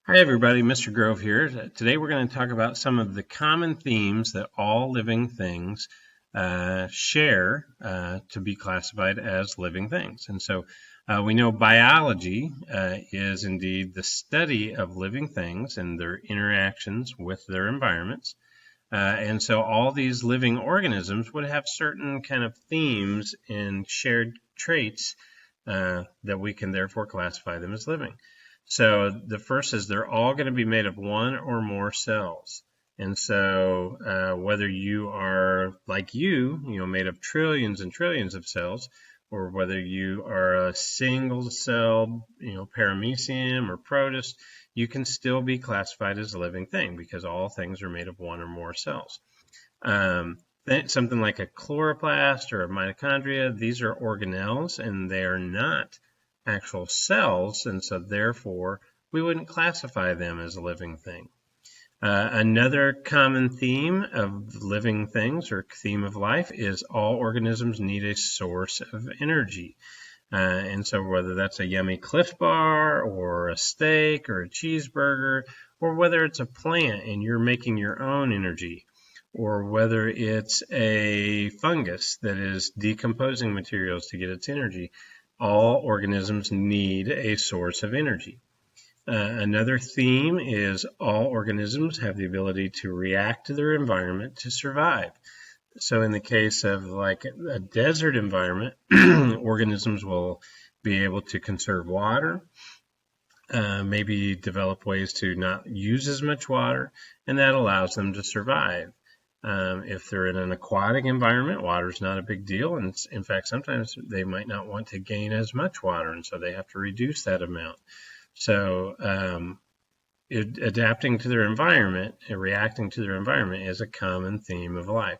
Hi everybody, Mr. Grove here. Today we're going to talk about some of the common themes that all living things share to be classified as living things. And so we know biology is indeed the study of living things and their interactions with their environments. And so all these living organisms would have certain kind of themes and shared traits that we can therefore classify them as living. So the first is they're all going to be made of one or more cells. And so whether you are like made of trillions and trillions of cells, or whether you are a single celled, paramecium or protist, you can still be classified as a living thing because all things are made of one or more cells. Something like a chloroplast or a mitochondria, these are organelles and they are not actual cells, and so therefore we wouldn't classify them as a living thing. Another common theme of living things or theme of life is all organisms need a source of energy. And so whether that's a yummy Cliff Bar or a steak or a cheeseburger, or whether it's a plant and you're making your own energy, or whether it's a fungus that is decomposing materials to get its energy, all organisms need a source of energy. Another theme is all organisms have the ability to react to their environment to survive. So in the case of like a desert environment, organisms will be able to conserve water, maybe develop ways to not use as much water, and that allows them to survive. If they're in an aquatic environment, water is not a big deal. And in fact, sometimes they might not want to gain as much water, and so they have to reduce that amount. So adapting to their environment and reacting to their environment is a common theme of life.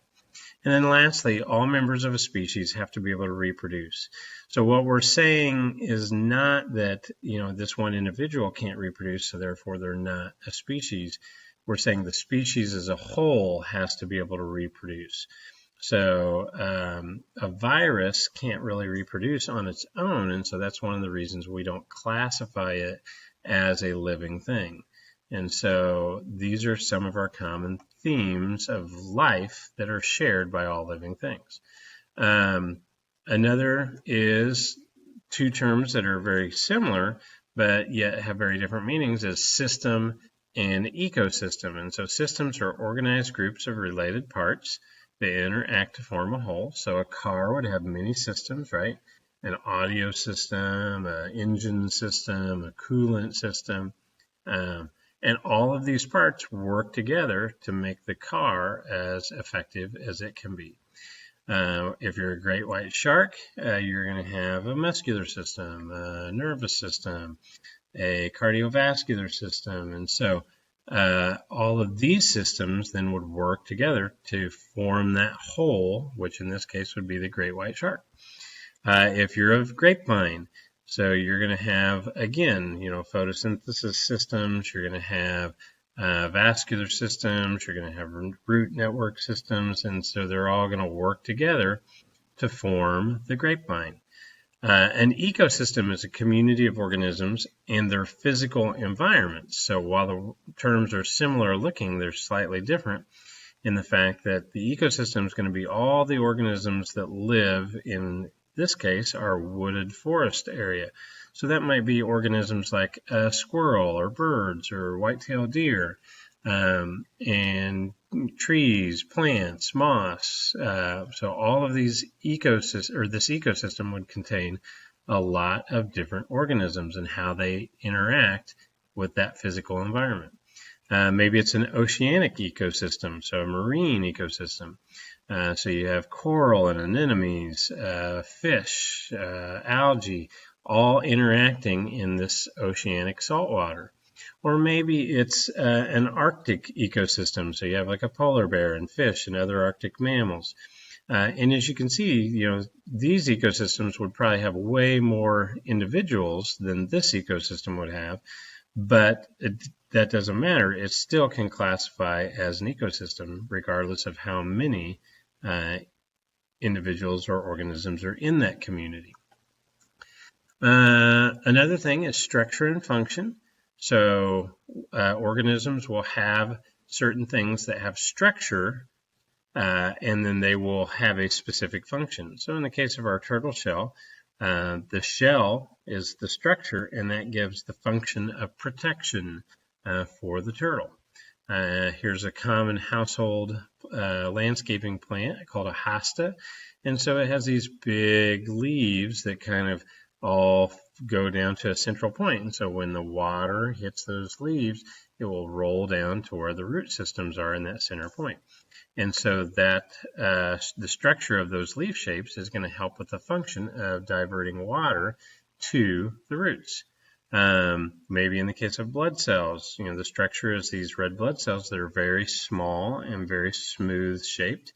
And then lastly, all members of a species have to be able to reproduce. So what we're saying is not that, this one individual can't reproduce, so therefore they're not a species. We're saying the species as a whole has to be able to reproduce. So a virus can't really reproduce on its own, and so that's one of the reasons we don't classify it as a living thing. And so these are some of our common themes of life that are shared by all living things. Another is two terms that are very similar, but yet have very different meanings, is system and ecosystem. And so systems are organized groups of related parts. They interact to form a whole. So a car would have many systems, right? An audio system, an engine system, a coolant system. And all of these parts work together to make the car as effective as it can be. If you're a great white shark, you're going to have a muscular system, a nervous system, a cardiovascular system. And so all of these systems then would work together to form that whole, which in this case would be the great white shark. If you're a grapevine, so you're going to have, again, photosynthesis systems, you're going to have vascular systems, you're going to have root network systems, and so they're all going to work together to form the grapevine. An ecosystem is a community of organisms and their physical environments. So while the terms are similar looking, they're slightly different in the fact that the ecosystem is going to be all the organisms that live in this case our wooded forest area. So that might be organisms like a squirrel or birds or white-tailed deer, and trees, plants, moss. So all of these this ecosystem would contain a lot of different organisms and how they interact with that physical environment. Maybe it's an oceanic ecosystem, so a marine ecosystem. So you have coral and anemones, fish, algae, all interacting in this oceanic saltwater. Or maybe it's an Arctic ecosystem, so you have like a polar bear and fish and other Arctic mammals. And as you can see, these ecosystems would probably have way more individuals than this ecosystem would have, but that doesn't matter. It still can classify as an ecosystem regardless of how many individuals or organisms are in that community. Another thing is structure and function. So organisms will have certain things that have structure, and then they will have a specific function. So in the case of our turtle shell, the shell is the structure, and that gives the function of protection for the turtle. Here's a common household landscaping plant called a hosta. And so it has these big leaves that kind of all go down to a central point. And so when the water hits those leaves, it will roll down to where the root systems are in that center point. And so that the structure of those leaf shapes is going to help with the function of diverting water to the roots. Maybe in the case of blood cells, the structure is these red blood cells that are very small and very smooth shaped,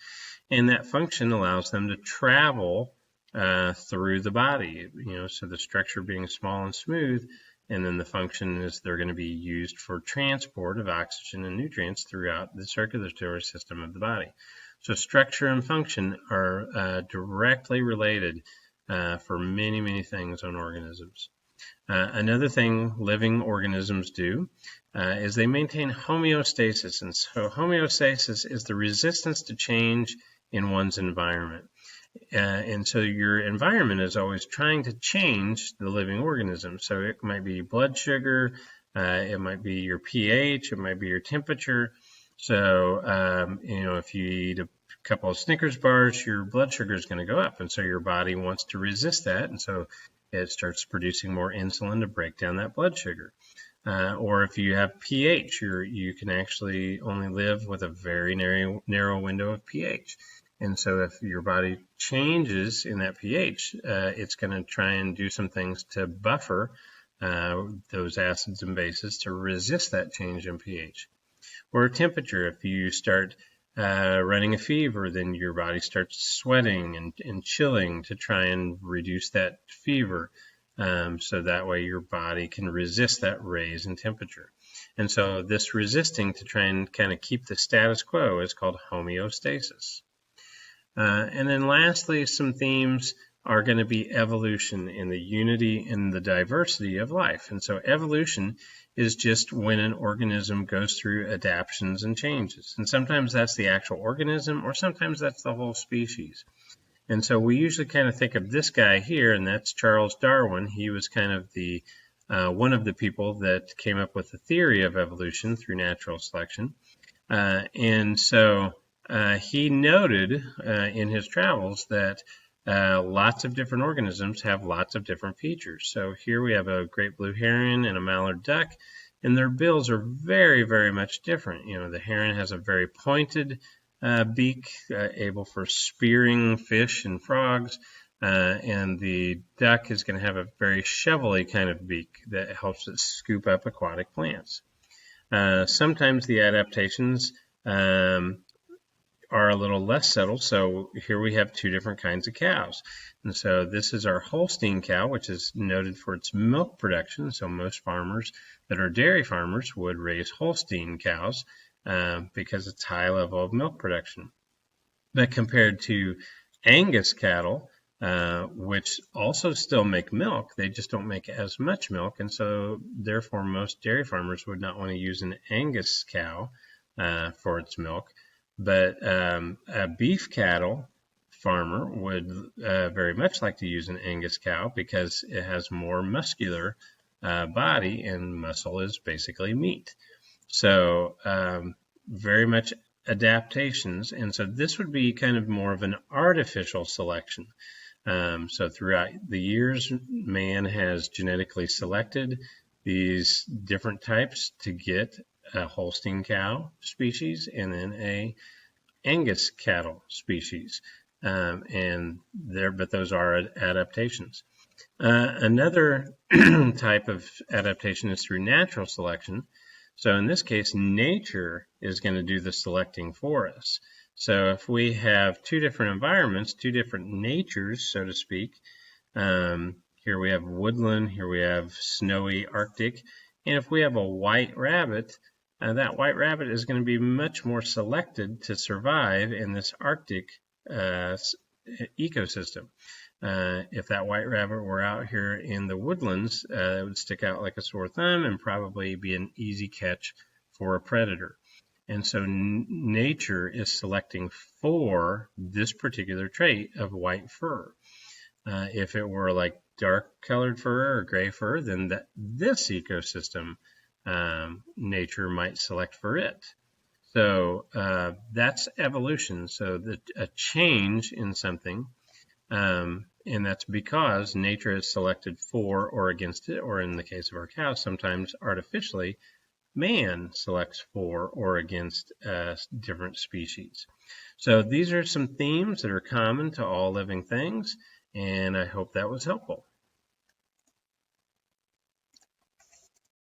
and that function allows them to travel through the body. So the structure being small and smooth, and then the function is they're going to be used for transport of oxygen and nutrients throughout the circulatory system of the body. So structure and function are directly related for many, many things on organisms. Another thing living organisms do is they maintain homeostasis. And so homeostasis is the resistance to change in one's environment. And so your environment is always trying to change the living organism. So it might be blood sugar, it might be your pH, it might be your temperature. So, if you eat a couple of Snickers bars, your blood sugar is going to go up. And so your body wants to resist that. And so it starts producing more insulin to break down that blood sugar. Or if you have pH, you can actually only live with a very narrow window of pH. And so if your body changes in that pH, it's going to try and do some things to buffer those acids and bases to resist that change in pH. Or temperature, if you start running a fever, then your body starts sweating and chilling to try and reduce that fever. So that way your body can resist that raise in temperature. And so this resisting to try and kind of keep the status quo is called homeostasis. And then lastly, some themes are going to be evolution and the unity and the diversity of life. And so evolution is just when an organism goes through adaptations and changes. And sometimes that's the actual organism, or sometimes that's the whole species. And so we usually kind of think of this guy here, and that's Charles Darwin. He was kind of the one of the people that came up with the theory of evolution through natural selection. And so he noted in his travels that lots of different organisms have lots of different features. So here we have a great blue heron and a mallard duck, and their bills are very, very much different. The heron has a very pointed beak, able for spearing fish and frogs, and the duck is going to have a very shovelly kind of beak that helps it scoop up aquatic plants. Sometimes the adaptations are a little less subtle. So here we have two different kinds of cows. And so this is our Holstein cow, which is noted for its milk production. So most farmers that are dairy farmers would raise Holstein cows because it's high level of milk production. But compared to Angus cattle, which also still make milk, they just don't make as much milk. And so therefore most dairy farmers would not want to use an Angus cow for its milk. But a beef cattle farmer would very much like to use an Angus cow because it has more muscular body, and muscle is basically meat. So very much adaptations. And so this would be kind of more of an artificial selection. So throughout the years, man has genetically selected these different types to get a Holstein cow species and then a Angus cattle species, but those are adaptations. Another type of adaptation is through natural selection. So in this case, nature is going to do the selecting for us. So if we have two different environments, two different natures, so to speak, here we have woodland, here we have snowy Arctic, and if we have a white rabbit, that white rabbit is going to be much more selected to survive in this Arctic ecosystem. If that white rabbit were out here in the woodlands, it would stick out like a sore thumb and probably be an easy catch for a predator. And so nature is selecting for this particular trait of white fur. If it were like dark colored fur or gray fur, then this ecosystem, nature might select for it. So that's evolution. So a change in something, and that's because nature has selected for or against it, or in the case of our cows, sometimes artificially, man selects for or against different species. So these are some themes that are common to all living things, and I hope that was helpful.